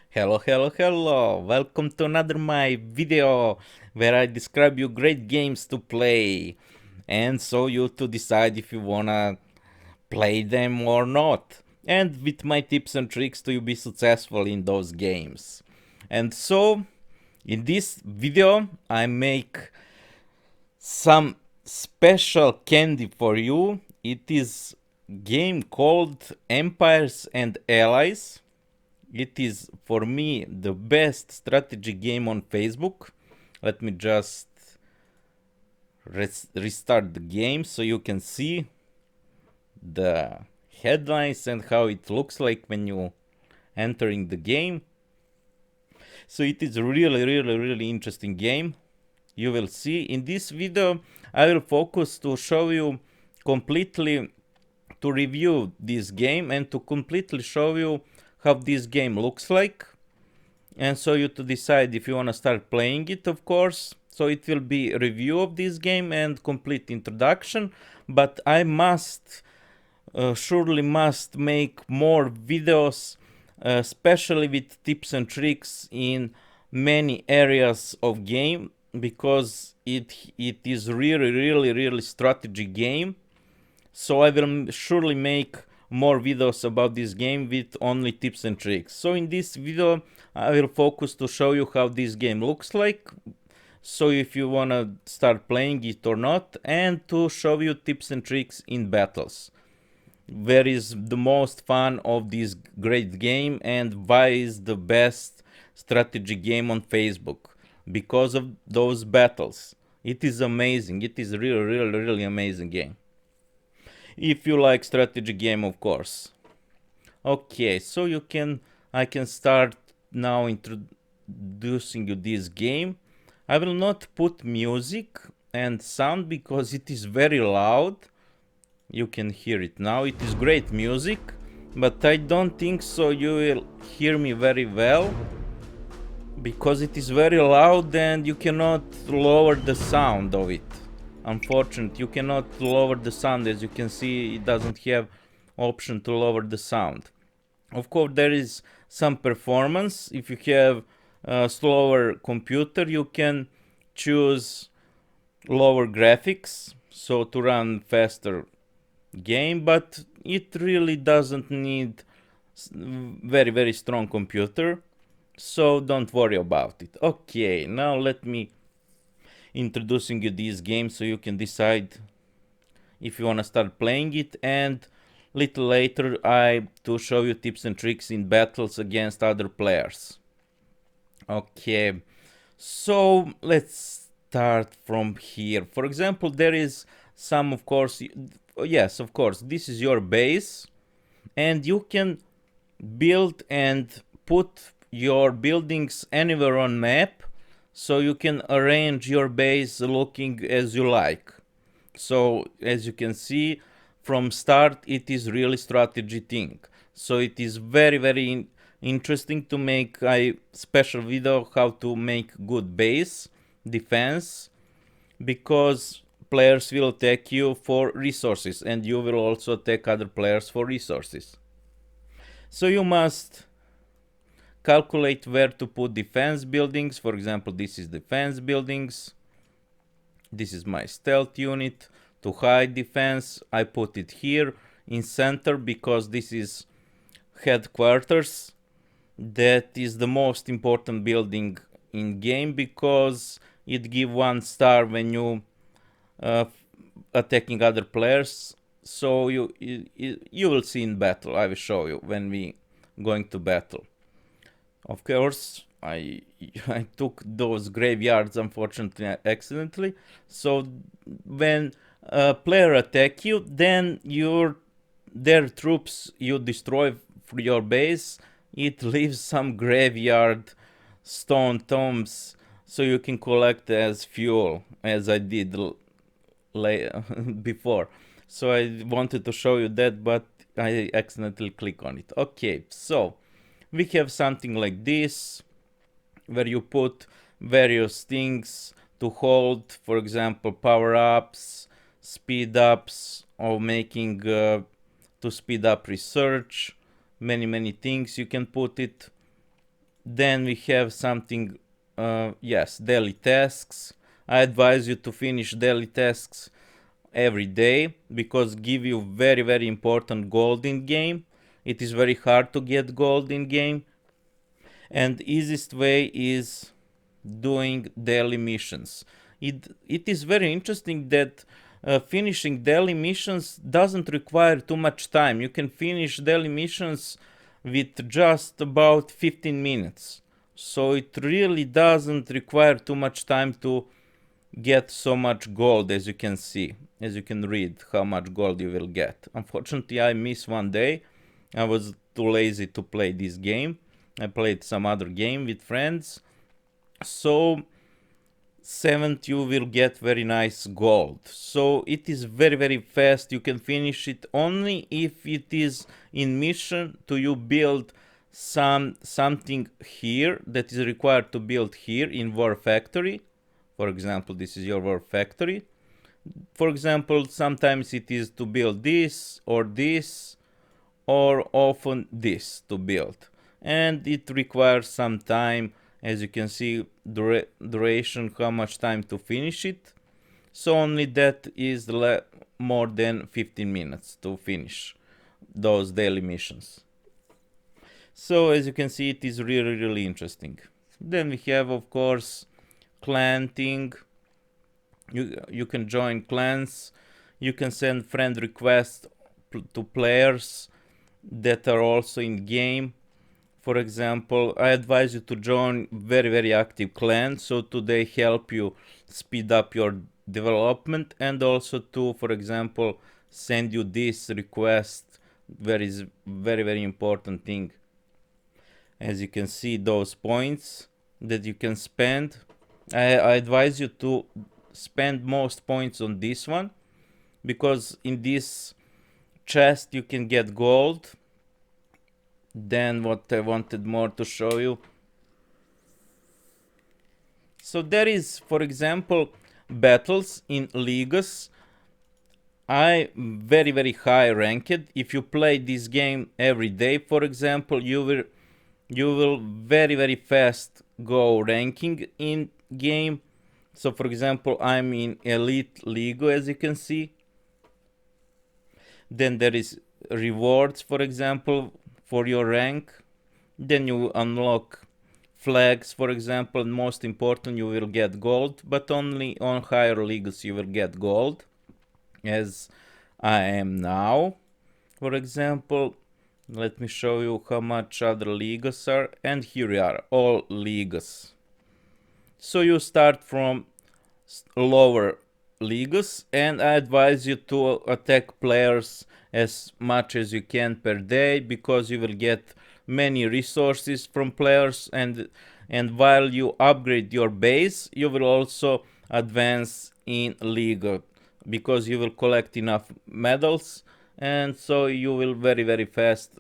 Hello, welcome to another my video where I describe you great games to play and so you to decide if you wanna play them or not, and with my tips and tricks to you be successful in those games. And so in this video I make some special candy for you. It is game called Empires and Allies. It is for me the best strategy game on Facebook. Let me just restart the game so you can see the headlines and how it looks like when you entering the game. So it is really interesting game. You will see in this video I will focus to show you completely, to review this game and to completely show you how this game looks like, and so you to decide if you want to start playing it, of course. So it will be a review of this game and complete introduction, but I must surely must make more videos, especially with tips and tricks in many areas of game, because it is really strategy game. So I will surely make more videos about this game with only tips and tricks. So in this video I will focus to show you how this game looks like, so if you wanna start playing it or not, and to show you tips and tricks in battles. Where is the most fun of this great game and why is the best strategy game on Facebook? Because of those battles. It is amazing. It is really amazing game. If you like strategy game, of course. Okay, so I can start now introducing you this game. I will not put music and sound because it is very loud. You can hear it now. It is great music, but I don't think so you will hear me very well because it is very loud and you cannot lower the sound of it. Unfortunately, you cannot lower the sound. As you can see, it doesn't have option to lower the sound. Of course, there is some performance. If you have a slower computer, you can choose lower graphics, so to run faster game, but it really doesn't need very strong computer, so don't worry about it. Okay, now let me introducing you this game so you can decide if you want to start playing it, and little later I to show you tips and tricks in battles against other players. Okay, so let's start from here. For example, there is some, of course, yes, of course, this is your base, and you can build and put your buildings anywhere on map, so you can arrange your base looking as you like. So as you can see from start, it is really strategy thing. So it is very interesting to make a special video how to make good base defense, because players will attack you for resources and you will also attack other players for resources. So you must calculate where to put defense buildings. For example, this is defense buildings. This is my stealth unit. To hide defense, I put it here in center because this is headquarters. That is the most important building in game because it give 1 star when you attacking other players. So you will see in battle. I will show you when we going to battle. Of course, I took those graveyards unfortunately accidentally. So when a player attack you, then their troops you destroy for your base, it leaves some graveyard stone tombs so you can collect as fuel, as I did before. So I wanted to show you that, but I accidentally click on it. Okay, so we have something like this where you put various things to hold, for example, power-ups, speed-ups, or making to speed up research. Many things you can put it. Then we have something, yes, daily tasks. I advise you to finish daily tasks every day because give you very important gold in game. It is very hard to get gold in game, and easiest way is doing daily missions. It is very interesting that finishing daily missions doesn't require too much time. You can finish daily missions with just about 15 minutes. So it really doesn't require too much time to get so much gold, as you can see, as you can read how much gold you will get. Unfortunately, I missed one day. I was too lazy to play this game. I played some other game with friends. So 7th you will get very nice gold. So it is very fast. You can finish it only if it is in mission to you build something here that is required to build here in war factory. For example, this is your war factory. For example, sometimes it is to build this, or often this to build. And it requires some time, as you can see, duration, how much time to finish it. So only that is more than 15 minutes to finish those daily missions. So as you can see, it is really interesting. Then we have, of course, clan thing. You can join clans. You can send friend requests to players that are also in game. For example, I advise you to join very active clans, so they help you speed up your development, and also to, for example, send you this request, that is very important thing. As you can see, those points that you can spend, I advise you to spend most points on this one, because in this chest you can get gold. Then what I wanted more to show you. So there is, for example, battles in leagues. I very high ranked. If you play this game every day, for example, you will very fast go ranking in game. So for example, I'm in elite league, as you can see. Then there is rewards, for example, for your rank. Then you unlock flags, for example, and most important, you will get gold, but only on higher leagues you will get gold, as I am now. For example, let me show you how much other leagues are, and here we are, all leagues. So you start from lower leagues, and I advise you to attack players as much as you can per day, because you will get many resources from players, and while you upgrade your base, you will also advance in league, because you will collect enough medals, and so you will very fast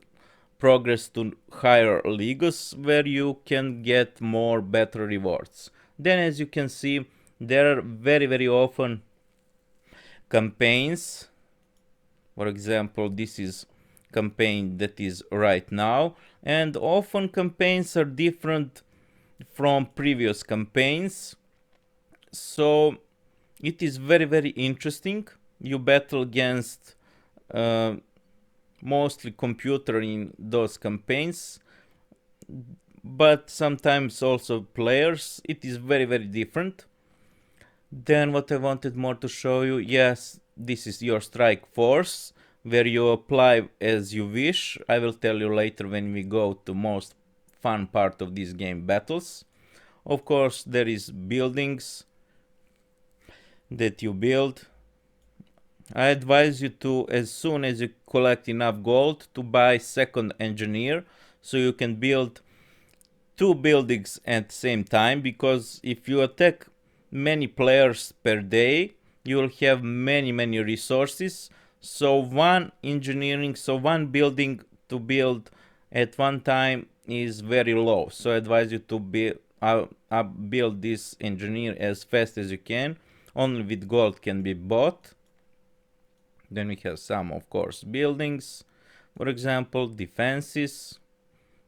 progress to higher leagues, where you can get more better rewards. Then, as you can see, there are very often campaigns. For example, this is campaign that is right now, and often campaigns are different from previous campaigns, so it is very interesting. You battle against mostly computer in those campaigns, but sometimes also players. It is very different. Then what I wanted more to show you, yes, this is your strike force, where you apply as you wish. I will tell you later when we go to most fun part of this game, battles. Of course, there is buildings that you build. I advise you to, as soon as you collect enough gold, to buy second engineer, so you can build 2 buildings at the same time, because if you attack many players per day, you will have many resources. So one building to build at one time is very low. So I advise you to build this engineer as fast as you can. Only with gold can be bought. Then we have some, of course, buildings. For example, defenses.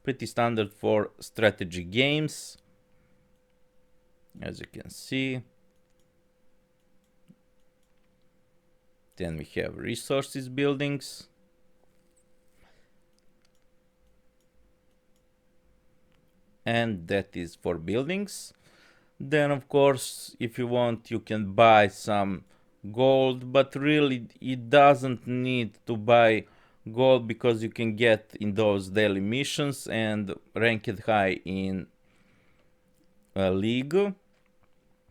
pretty standard for strategy games, as you can see. Then we have resources buildings. And that is for buildings. Then of course, if you want, you can buy some gold, but really it doesn't need to buy gold because you can get in those daily missions and ranked high in a league.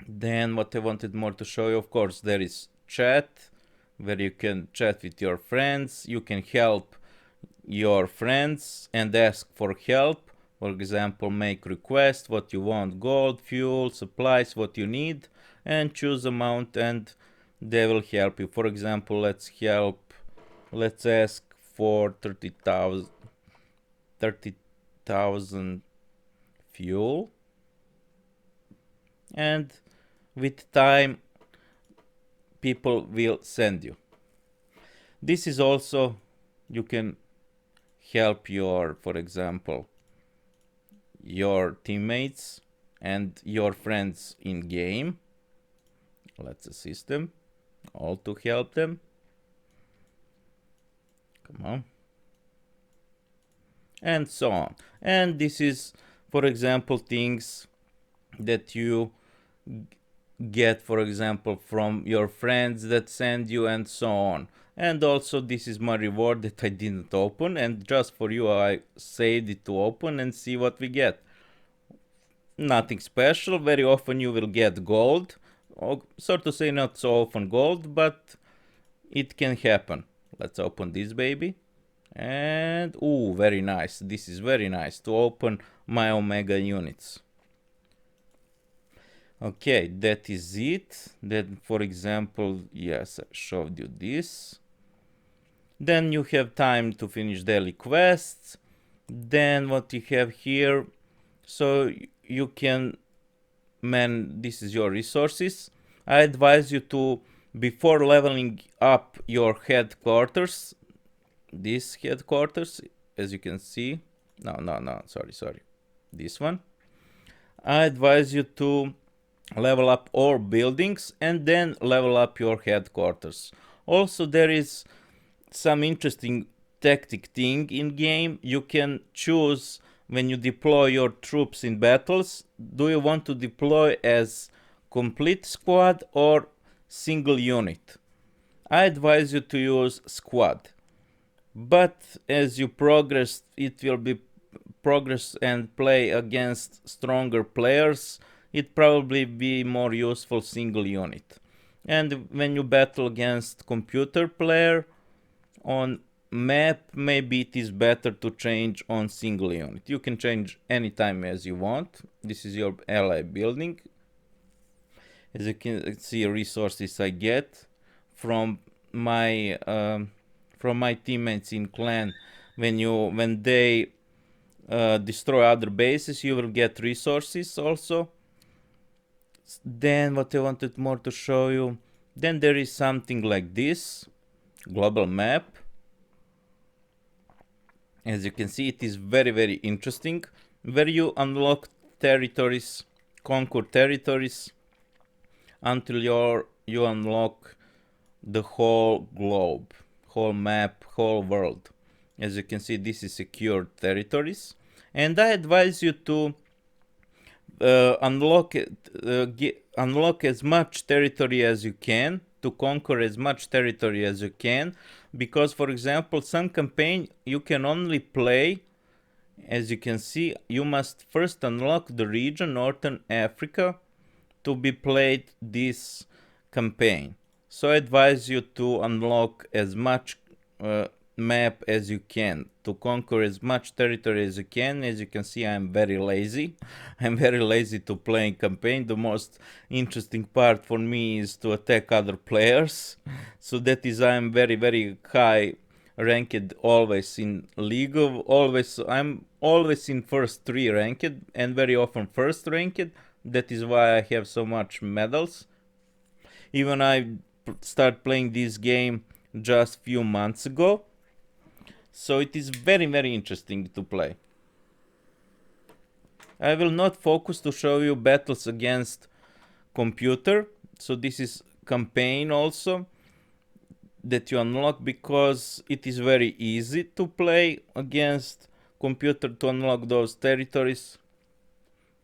Then what I wanted more to show you, of course, there is chat, where you can chat with your friends. You can help your friends and ask for help. For example, make request what you want, gold, fuel, supplies, what you need, and choose amount, and they will help you. For example, let's ask for 30,000 fuel, and with time people will send you. This is also, you can help your, for example, your teammates and your friends in game. Let's assist them, all to help them. Come on. And so on. And this is, for example, things that you get, for example, from your friends that send you, and so on. And also this is my reward that I didn't open, and just for you I saved it to open and see what we get. Nothing special. Very often you will get gold, or so to say, not so often gold, but it can happen. Let's open this baby. And ooh, very nice. This is very nice to open my Omega units. Okay, that is it. Then, for example, yes, I showed you this. Then you have time to finish daily quests. Then what you have here, so you can this is your resources. I advise you to, before leveling up your headquarters, this headquarters, as you can see, no, sorry, this one, I advise you to level up all buildings and then level up your headquarters. Also, there is some interesting tactic thing in game. You can choose when you deploy your troops in battles, do you want to deploy as complete squad or single unit? I advise you to use squad, but as you progress, it will be progress and play against stronger players, it probably be more useful single unit. And when you battle against computer player on map, maybe it is better to change on single unit. You can change anytime as you want. This is your ally building. As you can see, resources I get from my teammates in clan. When they destroy other bases, you will get resources also. Then what I wanted more to show you, then there is something like this global map. As you can see, it is very interesting, where you unlock territories, conquer territories, until you unlock the whole globe, whole map, whole world. As you can see, this is secured territories, and I advise you to unlock as much territory as you can, to conquer as much territory as you can, because, for example, some campaign you can only play, as you can see, you must first unlock the region Northern Africa to be played this campaign. So I advise you to unlock as much map as you can, to conquer as much territory as you can. As you can see, I'm very lazy. I'm very lazy to play campaign. The most interesting part for me is to attack other players. So that is, I'm very high ranked always in league. I'm always in first 3 ranked, and very often first ranked. That is why I have so much medals. Even I start playing this game just few months ago. So it is very interesting to play. I will not focus to show you battles against computer. So this is campaign also that you unlock, because it is very easy to play against computer to unlock those territories,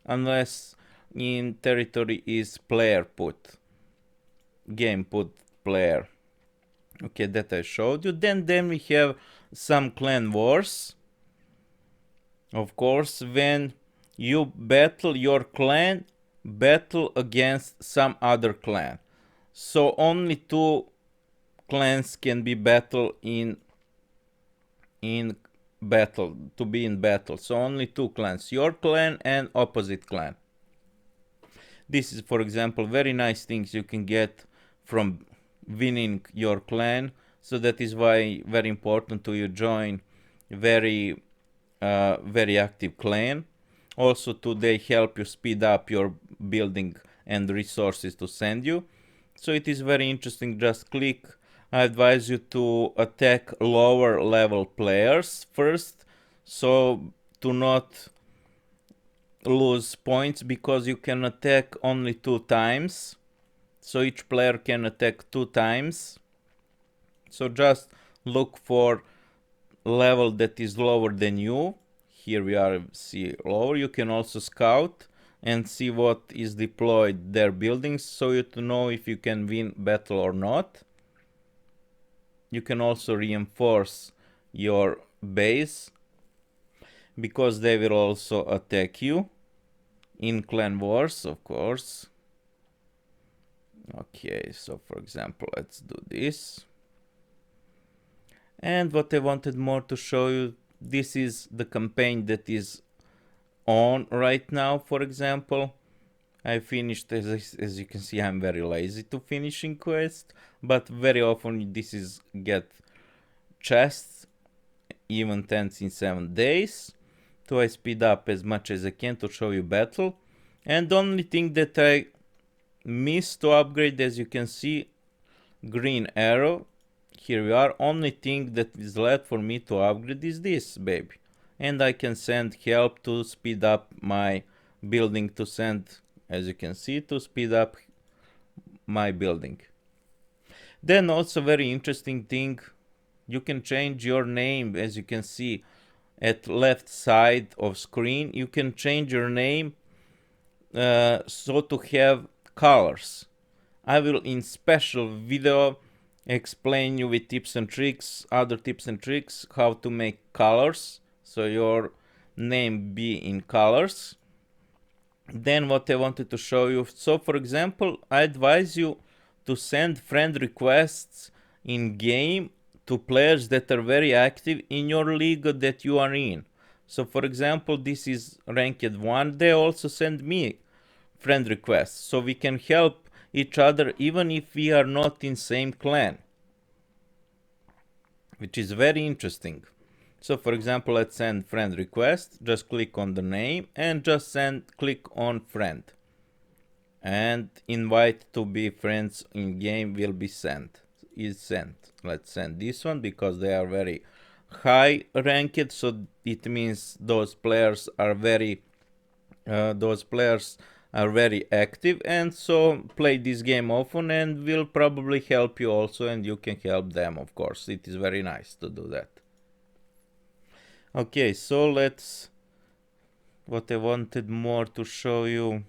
unless in territory is player put, game put player. Okay, that I showed you. Then we have some clan wars. Of course, when you battle, your clan battle against some other clan. So only two clans can be battle in battle, to be in battle. So only two clans, your clan and opposite clan. This is, for example, very nice things you can get from winning your clan. So that is why very important to you join very active clan. Also, they help you speed up your building and resources to send you. So it is very interesting. Just click. I advise you to attack lower level players first, so to not lose points, because you can attack only 2 times. So each player can attack 2 times. So just look for level that is lower than you. Here we are, see lower. You can also scout and see what is deployed their buildings, so you to know if you can win battle or not. You can also reinforce your base, because they will also attack you in clan wars, of course. Okay, so for example, let's do this. And what I wanted more to show you, this is the campaign that is on right now. For example, I finished, as you can see, I'm very lazy to finishing quest, but very often this is get chests, even 10s in 7 days. So I speed up as much as I can to show you battle. And the only thing that I missed to upgrade, as you can see, green arrow. Here we are. Only thing that is left for me to upgrade is this baby. And I can send help to speed up my building, to send, as you can see, to speed up my building. Then also very interesting thing, you can change your name. As you can see at left side of screen, you can change your name so to have colors. I will in special video explain you with tips and tricks, other tips and tricks, how to make colors, so your name be in colors. Then what I wanted to show you, so for example, I advise you to send friend requests in game to players that are very active in your league that you are in. So for example, this is ranked 1, they also send me friend requests, so we can help each other even if we are not in same clan, which is very interesting. So for example, let's send friend request. Just click on the name and just click on friend, and invite to be friends in game will be sent. Let's send this one, because they are very high ranked, so it means those players are very active, and so play this game often, and will probably help you also, and you can help them, of course. It is very nice to do that. Okay, so what I wanted more to show you,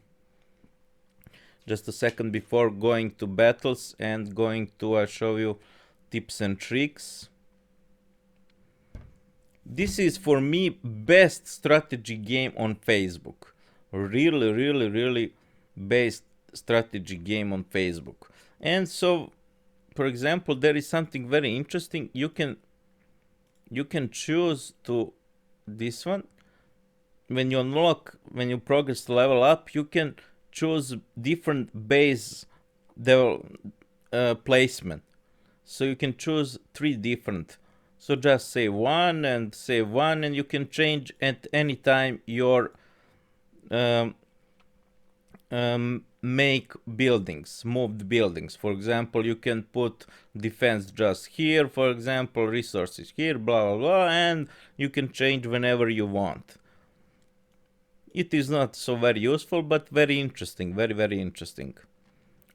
just a second before going to battles and going to show you tips and tricks. This is for me best strategy game on Facebook. Really best strategy game on Facebook. And so, for example, there is something very interesting. You can choose to this one. When you progress level up, you can choose different base placement. So you can choose 3 different. So just say 1 and say 1, and you can change at any time your make buildings, moved buildings. For example, you can put defense just here, for example, resources here, blah blah blah, and you can change whenever you want. it is not so very useful, but very interesting, very interesting.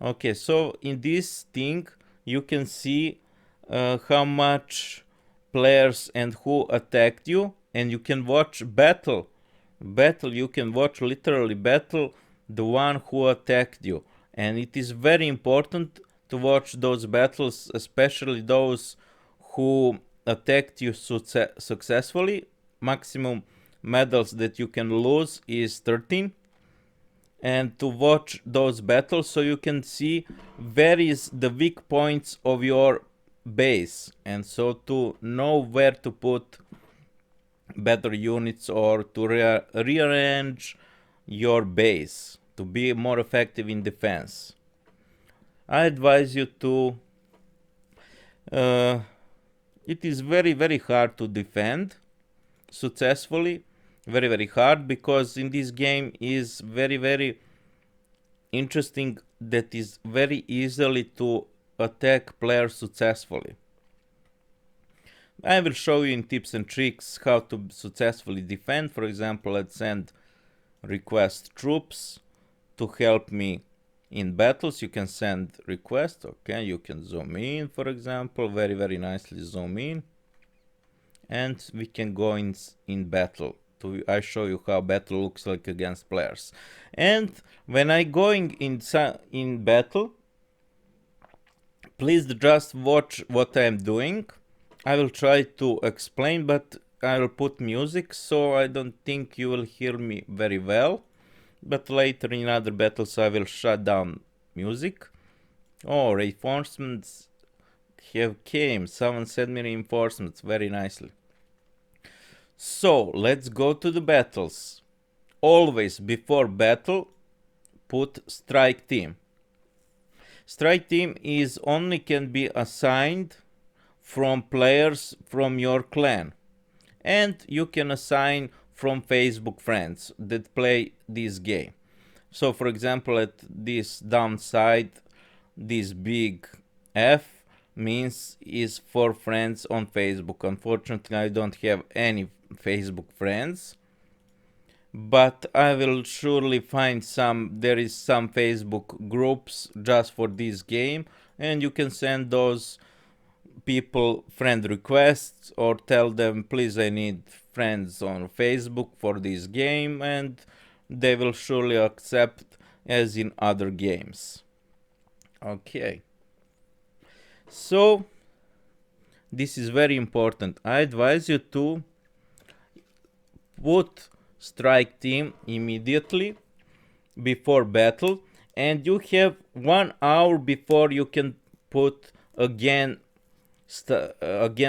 Okay, so in this thing you can see how much players and who attacked you, and you can watch battle. You can watch literally battle the one who attacked you, and it is very important to watch those battles, especially those who attacked you successfully. Maximum medals that you can lose is 13, and to watch those battles so you can see where is the weak points of your base, and so to know where to put better units or to rearrange your base to be more effective in defense. I advise you to it is very hard to defend successfully, very hard, because in this game is very interesting that is very easily to attack players successfully. I will show you in tips and tricks how to successfully defend. For example, let's send request troops to help me in battles. You can send request. Okay, you can zoom in, for example, very nicely zoom in, and we can go in battle. I show you how battle looks like against players. And when I going in battle, please just watch what I am doing. I will try to explain, but I will put music, so I don't think you will hear me very well. But later in other battles I will shut down music. Oh, reinforcements have came. Someone sent me reinforcements very nicely. So let's go to the battles. Always before battle, put strike team. Strike team is only can be assigned from players from your clan, and you can assign from Facebook friends that play this game. So for example, at this downside, this big F means is for friends on Facebook. Unfortunately, I don't have any Facebook friends, but I will surely find some. There is some Facebook groups just for this game, and you can send those people friend requests or tell them, please, I need friends on Facebook for this game, and they will surely accept as in other games. Okay, so this is very important. I advise you to put strike team immediately before battle, and you have 1 hour before you can put again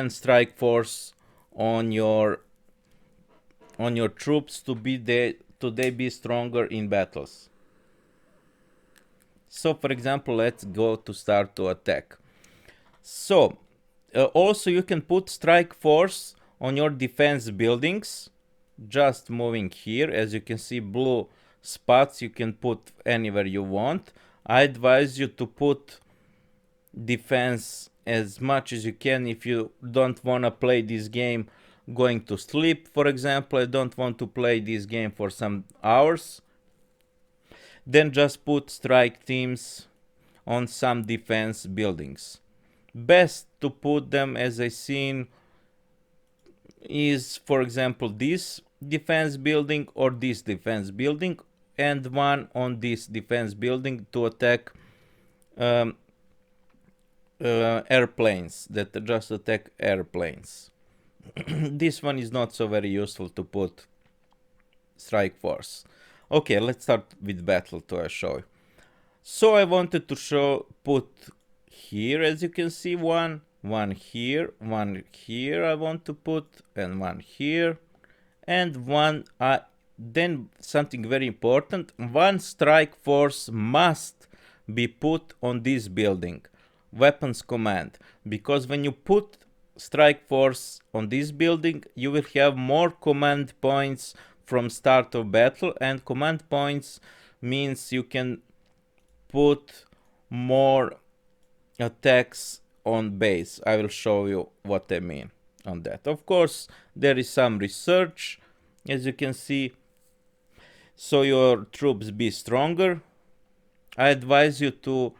strike force on your troops to they be stronger in battles. So for example, let's go to start to attack. So also you can put strike force on your defense buildings, just moving here. As you can see, blue spots you can put anywhere you want. I advise you to put defense as much as you can if you don't want to play this game going to sleep. For example, I don't want to play this game for some hours, then just put strike teams on some defense buildings. Best to put them, as I seen, is for example this defense building or this defense building, and one on this defense building to attack airplanes, that just attack airplanes. This one is not so very useful to put strike force. Okay, let's start with battle to show you. So I wanted to put here, as you can see, one here, one here I want to put, and one here, and one then something very important, one strike force must be put on this building, weapons command, because when you put strike force on this building, you will have more command points from start of battle, and command points means you can put more attacks on base. I will show you what I mean on that. Of course, there is some research, as you can see. so your troops be stronger. I advise you to,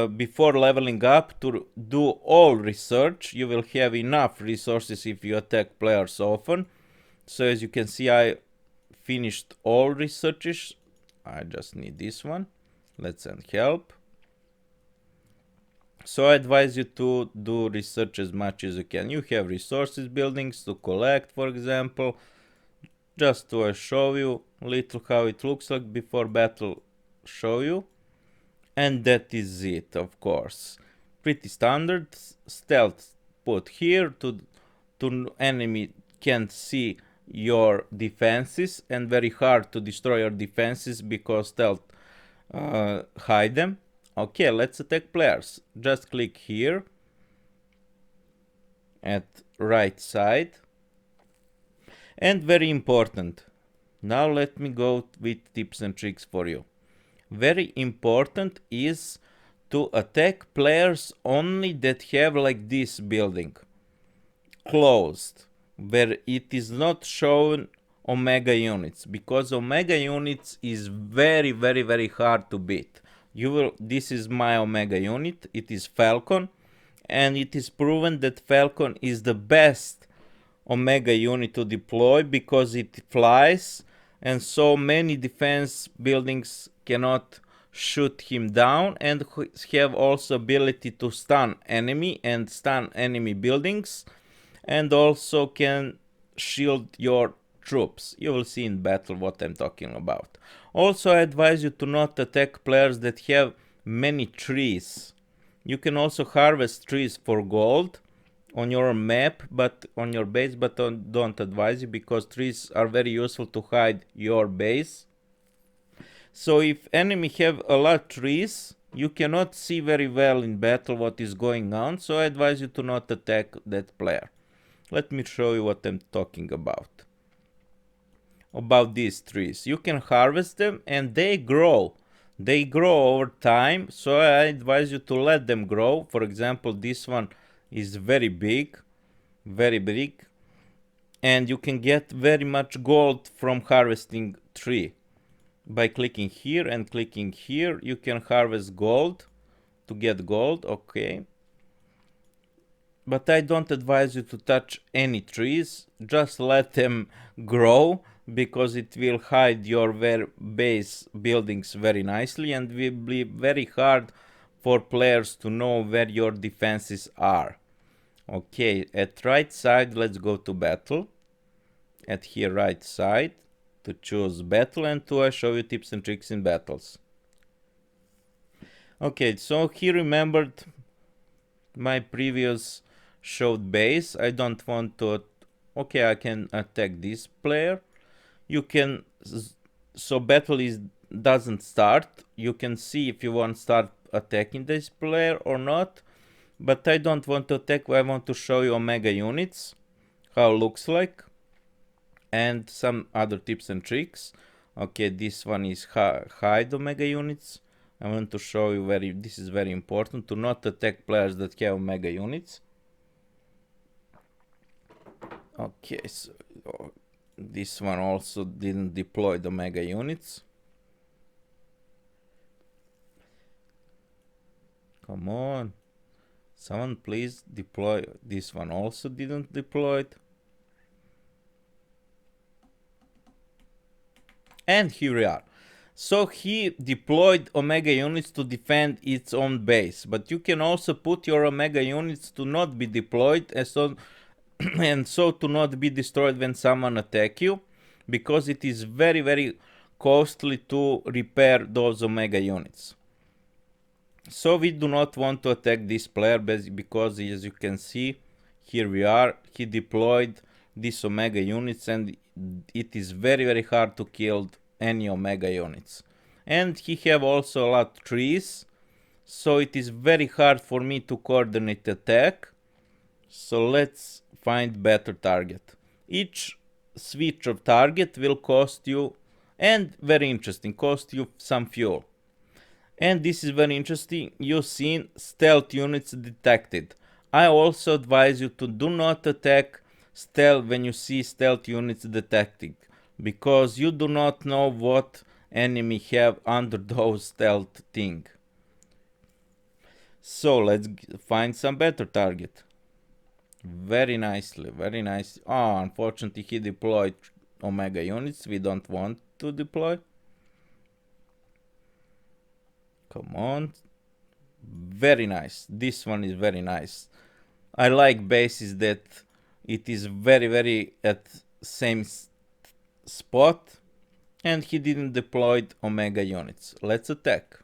before leveling up, to do all research. You will have enough resources if you attack players often. So as you can see, I finished all researches. I just need this one. Let's send help. So I advise you to do research as much as you can. You have resources buildings to collect, for example. Just to show you a little how it looks like before battle, show you. And that is it, of course. Pretty standard. Stealth put here to enemy can't see your defenses, and very hard to destroy your defenses because stealth hide them. Okay, let's attack players. Just click here at right side. And very important, now let me go with tips and tricks for you. Very important is to attack players only that have like this building closed, where it is not shown omega units, because omega units is very hard to beat. This is my omega unit, it is Falcon, and it is proven that Falcon is the best omega unit to deploy because it flies, and so many defense buildings cannot shoot him down, and have also ability to stun enemy and stun enemy buildings, and also can shield your troops. You will see in battle what I'm talking about. Also, I advise you to not attack players that have many trees. You can also harvest trees for gold on your map, but on your base, but don't advise you because trees are very useful to hide your base. So if enemy have a lot of trees, you cannot see very well in battle what is going on, so I advise you to not attack that player. Let me show you what I'm talking about. About these trees, you can harvest them and they grow. They grow over time, so I advise you to let them grow. For example, this one is very big, and you can get very much gold from harvesting tree. By clicking here and clicking here, you can harvest gold to get gold, okay. But I don't advise you to touch any trees, just let them grow, because it will hide your base buildings very nicely and will be very hard for players to know where your defenses are. Okay, at right side, let's go to battle. At here right side, to choose battle and to show you tips and tricks in battles. Okay, so he remembered my previous showed base. I don't want to. Okay, I can attack this player. You can, so battle doesn't start. You can see if you want to start attacking this player or not. But I don't want to attack. I want to show you omega units, how it looks like, and some other tips and tricks. Okay, this one is hide omega units. I want to show you this is very important, to not attack players that have omega units. Okay, so this one also didn't deploy the omega units. Come on. Someone please deploy. This one also didn't deploy it. And here we are. So he deployed omega units to defend its own base, but you can also put your omega units to not be deployed and so to not be destroyed when someone attack you, because it is very costly to repair those omega units. So we do not want to attack this player because, as you can see, here we are, he deployed these omega units and it is very hard to kill any omega units. And he have also a lot of trees, so it is very hard for me to coordinate attack. So let's find better target. Each switch of target will cost you, and very interesting, cost you some fuel. And this is very interesting, you've seen stealth units detected. I also advise you to do not attack stealth when you see stealth units detected, because you do not know what enemy have under those stealth thing. So let's find some better target. Very nicely, very nice. Oh, unfortunately he deployed Omega units. We don't want to deploy. Come on. Very nice. This one is very nice. I like bases that it is very at same spot, and he didn't deploy Omega units. Let's attack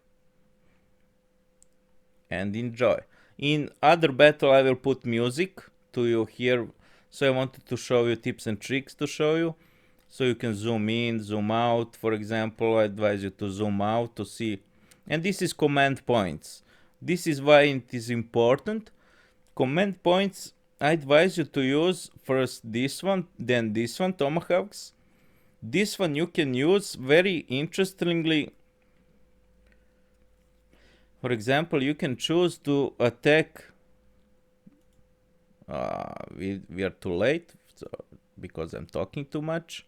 and enjoy. In other battle I will put music to you here, so I wanted to show you tips and tricks to show you, so you can zoom in, zoom out. For example, I advise you to zoom out to see, and this is command points. This is why it is important. Command points, I advise you to use first this one, then this one, tomahawks. This one you can use very interestingly. For example, you can choose to attack. We are too late, so, because I'm talking too much.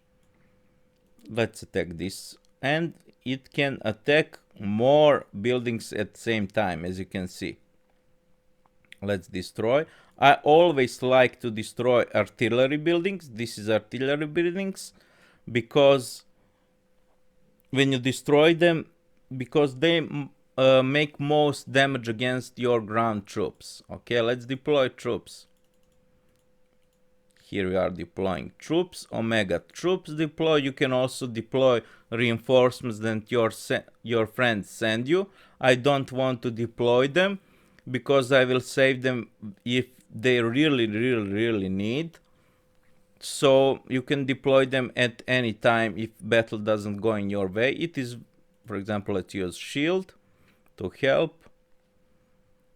Let's attack this, and it can attack more buildings at the same time, as you can see. Let's destroy. I always like to destroy artillery buildings. This is artillery buildings because when you destroy them, because they make most damage against your ground troops. Okay, let's deploy troops. Here we are deploying troops. Omega troops deploy. You can also deploy reinforcements that your friends send you. I don't want to deploy them because I will save them if they really need. So you can deploy them at any time if battle doesn't go in your way. It is, for example, let's use shield to help.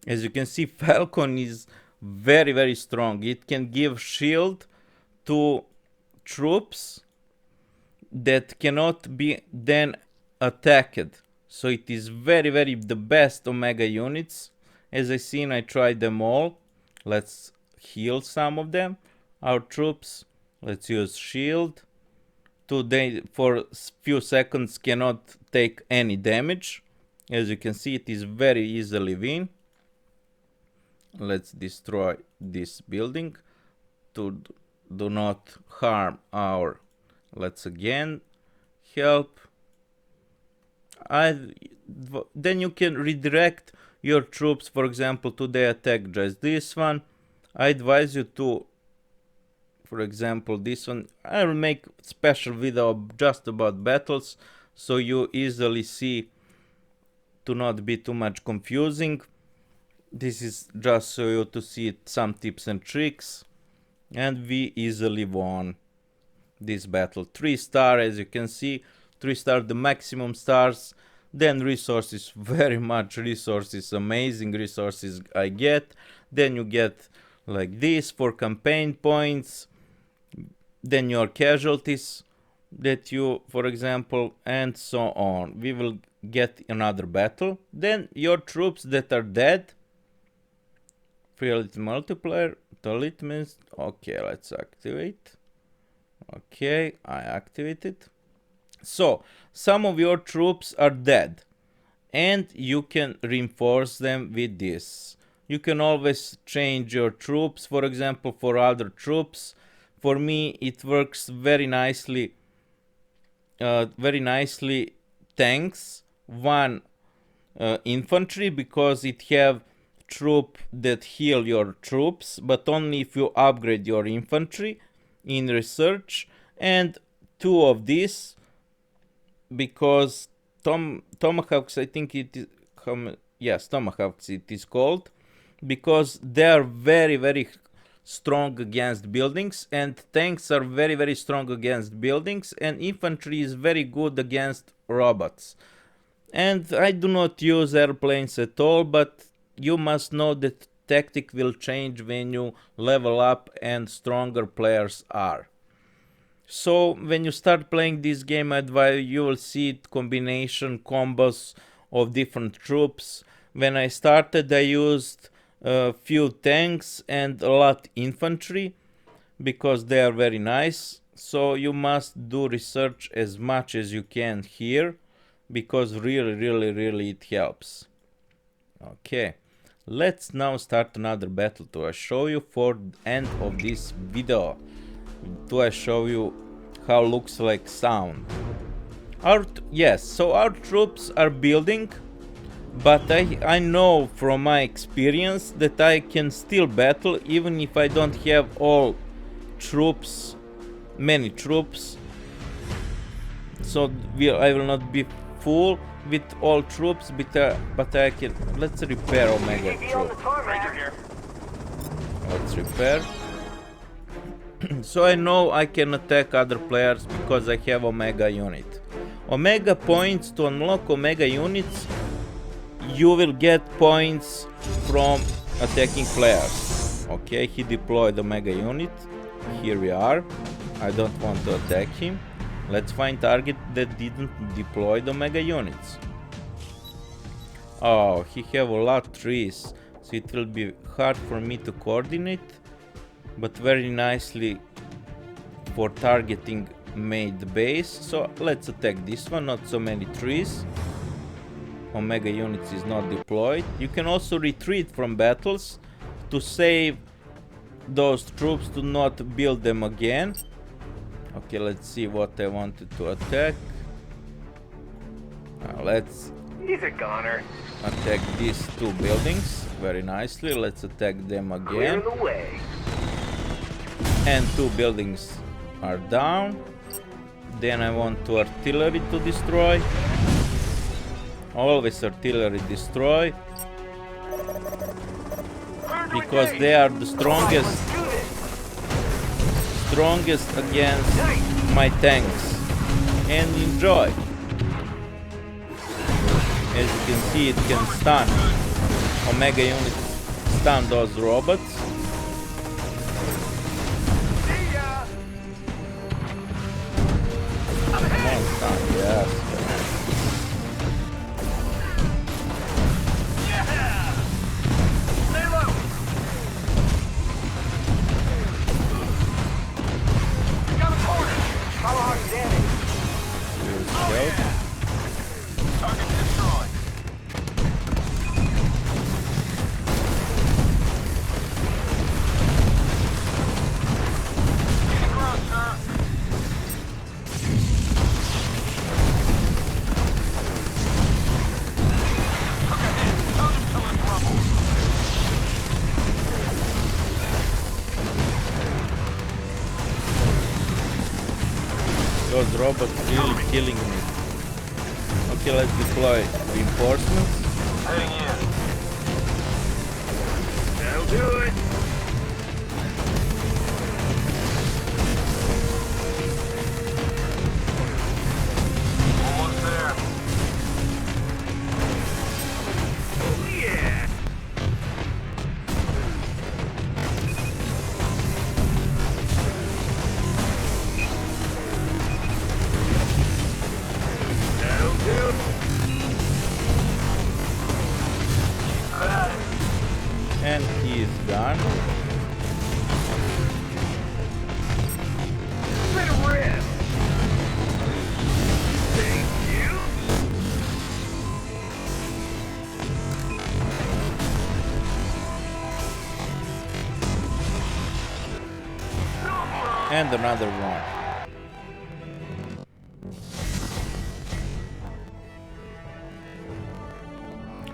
As you can see, Falcon is very strong. It can give shield to troops that cannot be then attacked. So it is very the best Omega units. As I seen, I tried them all. Let's heal some of them. Our troops, let's use shield. They for few seconds cannot take any damage. As you can see, it is very easily win. Let's destroy this building to do not harm our. Let's again help. Then you can redirect your troops, for example, to the attack just this one. I advise you to, for example, this one. I will make special video just about battles, so you easily see, to not be too much confusing. This is just so you to see some tips and tricks, and we easily won this battle. 3-star, as you can see, 3-star the maximum stars. Then resources, very much resources, amazing resources I get. Then you get like this for campaign points. Then your casualties that you, for example, and so on. We will get another battle. Then your troops that are dead. Free elite multiplier. Elite means, okay, let's activate. Okay, I activated. So some of your troops are dead, and you can reinforce them with this. You can always change your troops, for example, for other troops. For me, it works very nicely. Tanks, one infantry, because it have troop that heal your troops, but only if you upgrade your infantry in research, and 2 of these, because tomahawks, I think it is, yes, tomahawks it is called, because they are very strong against buildings, and tanks are very strong against buildings, and infantry is very good against robots. And I do not use airplanes at all, but you must know that tactic will change when you level up and stronger players are. So when you start playing this game, you will see combination combos of different troops. When I started, I used a few tanks and a lot infantry because they are very nice. So you must do research as much as you can here, because really it helps. Okay, let's now start another battle to show you for the end of this video. To show you how looks like sound. Yes, so our troops are building, but I know from my experience that I can still battle even if I don't have all troops, many troops. So I will not be full with all troops, but I can. Let's repair Omega troop. Let's repair. So I know I can attack other players because I have Omega unit. Omega points, to unlock Omega units, you will get points from attacking players. Okay, he deployed Omega unit. Here we are. I don't want to attack him. Let's find target that didn't deploy the Omega units. Oh, he have a lot of trees, so it will be hard for me to coordinate, but very nicely for targeting made the base. So let's attack this one, not so many trees. Omega units is not deployed. You can also retreat from battles to save those troops to not build them again. Okay, let's see what I wanted to attack. Let's attack these two buildings very nicely. Let's attack them again. And two buildings are down. Then I want to artillery to destroy. Always artillery destroy, because they are the strongest against my tanks. And enjoy. As you can see, it can stun. Omega units stun those robots. Come on, stun, yes. Those robots really killing me. Okay, let's deploy reinforcements. That'll do it. Almost there. Oh yeah. That'll do. And he is gone. Let it rip. Thank you. And another one.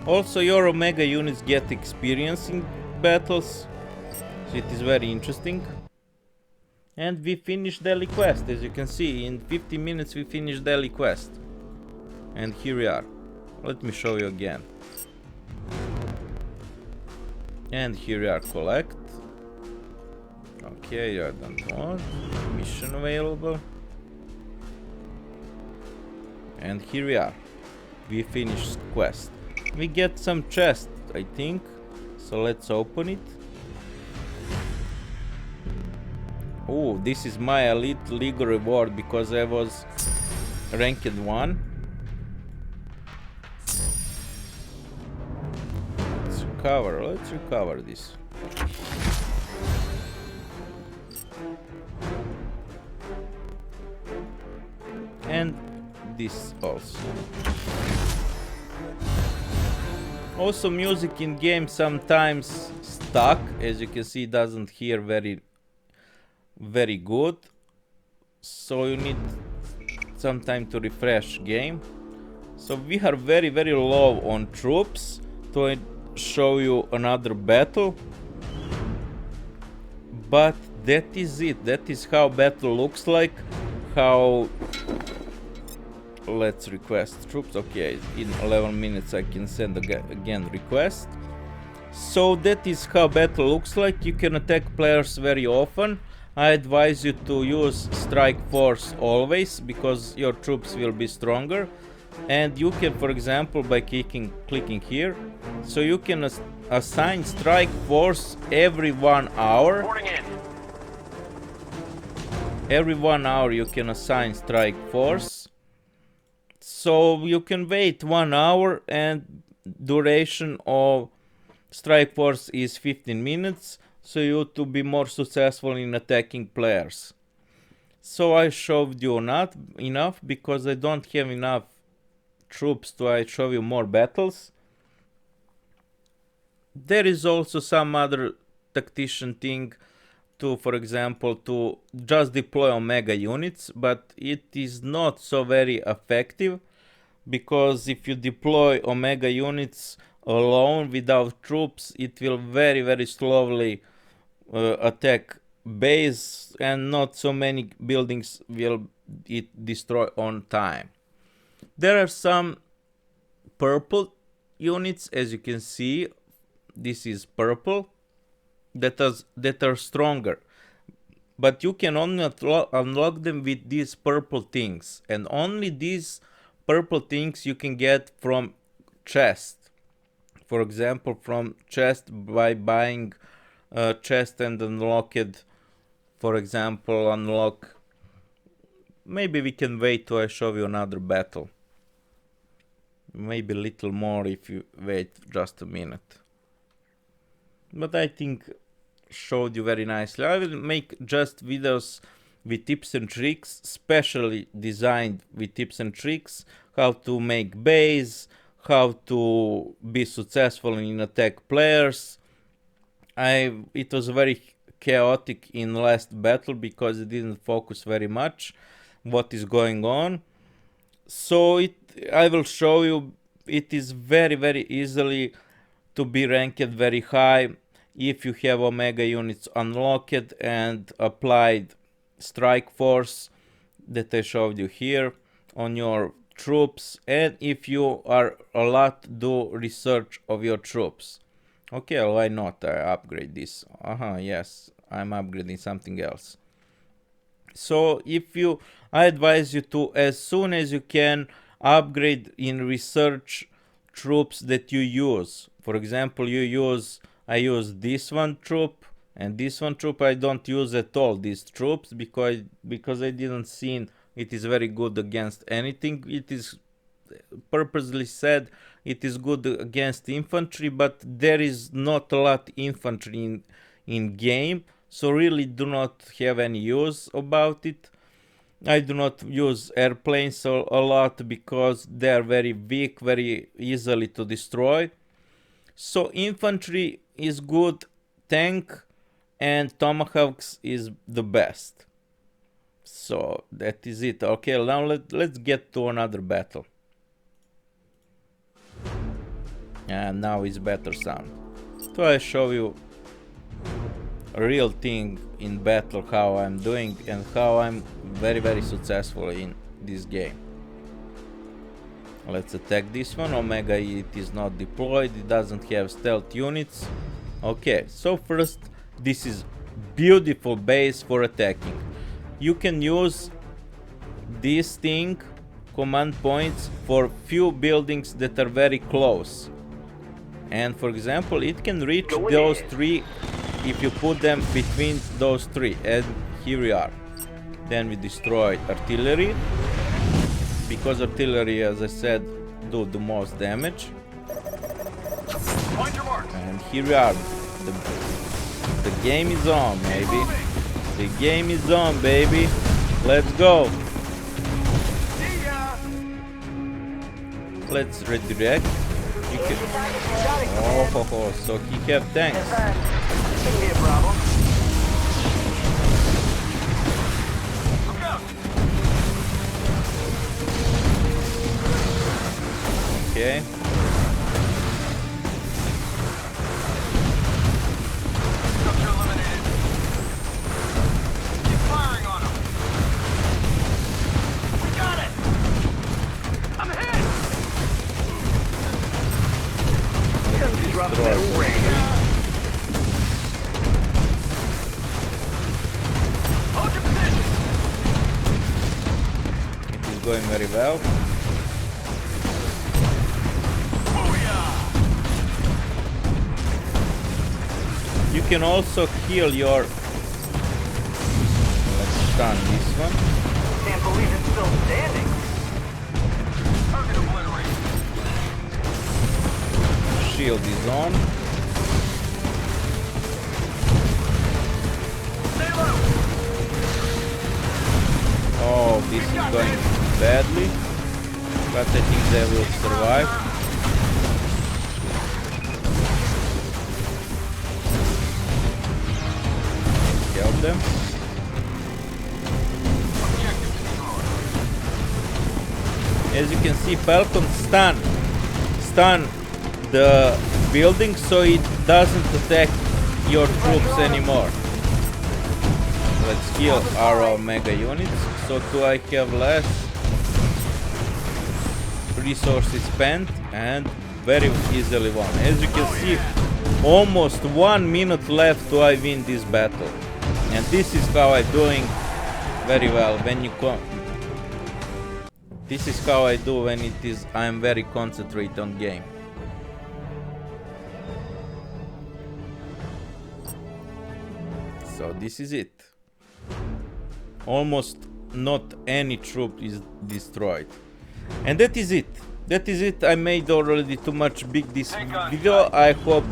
Also, your Omega units get experience in battles, so it is very interesting. And we finished daily quest. As you can see, in 15 minutes we finished daily quest. And here we are. Let me show you again. And here we are, collect. Okay, I don't want. Mission available. And here we are. We finished quest. We get some chest, I think. So let's open it. Oh, this is my elite league reward because I was ranked 1. Let's recover this. this also. Also, music in game sometimes stuck, as you can see, doesn't hear very good, so you need some time to refresh game. So we are very low on troops to show you another battle, but that is it. That is how battle looks like. How let's request troops. Okay, in 11 minutes I can send again request. So that is how battle looks like. You can attack players very often. I advise you to use strike force always, because your troops will be stronger. And you can, for example, by clicking here, so you can assign strike force every 1 hour. Every 1 hour you can assign strike force. So you can wait 1 hour, and duration of strike force is 15 minutes, so you to be more successful in attacking players. So I showed you not enough because I don't have enough troops to show you more battles. There is also some other tactician thing to, for example, to just deploy Omega units, but it is not so very effective, because if you deploy Omega units alone without troops, it will very slowly attack base, and not so many buildings will it destroy on time. There are some purple units, as you can see. This is purple, that are stronger, but you can only unlock them with these purple things, and only these purple things you can get from chest. For example, from chest by buying a chest and unlock it. For example, unlock. Maybe we can wait till I show you another battle. Maybe a little more if you wait just a minute. But I think showed you very nicely. I will make just videos with tips and tricks, specially designed with tips and tricks, how to make base, how to be successful in attack players. It was very chaotic in last battle because it didn't focus very much what is going on. So I will show you. It is very easily to be ranked very high if you have Omega units unlocked and applied strike force that I showed you here on your troops, and if you are allowed to do research of your troops. Okay, why not? I upgrade this. Yes, I'm upgrading something else. So I advise you to, as soon as you can, upgrade in research troops that you use. For example, I use this one troop and this one troop. I don't use at all these troops because I didn't see it is very good against anything. It is purposely said it is good against infantry, but there is not a lot infantry in game, so really do not have any use about it. I do not use airplanes a lot because they are very weak, very easily to destroy. So infantry is good, tank and tomahawks is the best. So that is it. Okay, now let's get to another battle. And now it's better sound. So I show you a real thing in battle, how I'm doing and how I'm very successful in this game. Let's attack this one. Omega, it is not deployed, it doesn't have stealth units. Okay, so first, this is beautiful base for attacking. You can use this thing, command points, for few buildings that are very close. And for example, it can reach those three if you put them between those three. And here we are. Then we destroy artillery, because artillery, as I said, do the most damage. And here we are. The game is on, baby. The game is on, baby. Let's go. Let's redirect. You can... Oh, so he have tanks. Shouldn't be a problem. Look out! Okay. Structure eliminated. Keep firing on him. We got it! I'm hit! Disrupt ring. Hold your position! It is going very well. Booyah! You can also heal your... Let's stun this one. Can't believe it's still standing. Target obliterated. Shield is on. Stay low. Oh, this is going badly. But I think they will survive. Kill them. Objective destroyed. As you can see, Falcon stun the building so it doesn't attack your troops anymore. Let's kill our mega units. So do I have less resources spent and very easily won. As you can see, almost 1 minute left to I win this battle. And this is how I'm doing very well when you this is how I do when I'm very concentrated on game. So this is it. Almost not any troop is destroyed. And that is it. That is it. I made already too much big this video. I hope...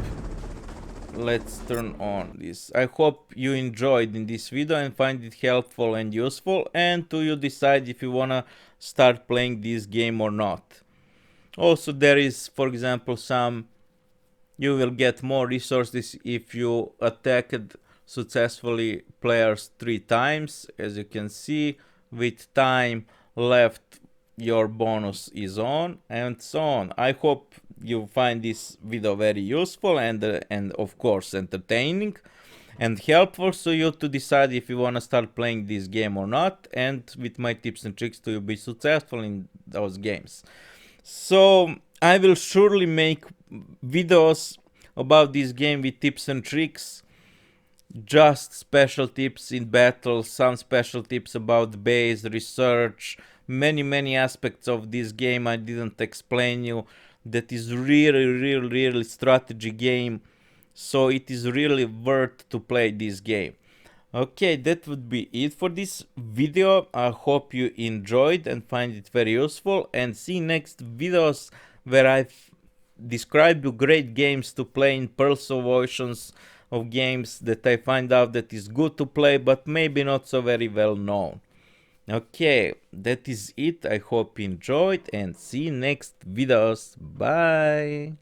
Let's turn on this. I hope you enjoyed in this video and find it helpful and useful, and to you decide if you wanna start playing this game or not. Also there is, for example, you will get more resources if you attacked successfully players 3 times. As you can see, with time left your bonus is on, and so on. I hope you find this video very useful and of course entertaining and helpful, so you to decide if you want to start playing this game or not, and with my tips and tricks to be successful in those games. So I will surely make videos about this game with tips and tricks, just special tips in battle, some special tips about base research, many aspects of this game I didn't explain you. That is really strategy game, so it is really worth to play this game. Okay, that would be it for this video. I hope you enjoyed and find it very useful, and see next videos where I've described you great games to play in Pearls of Oceans, of games that I find out that is good to play but maybe not so very well known. Okay, that is it. I hope you enjoyed and see you next videos. Bye.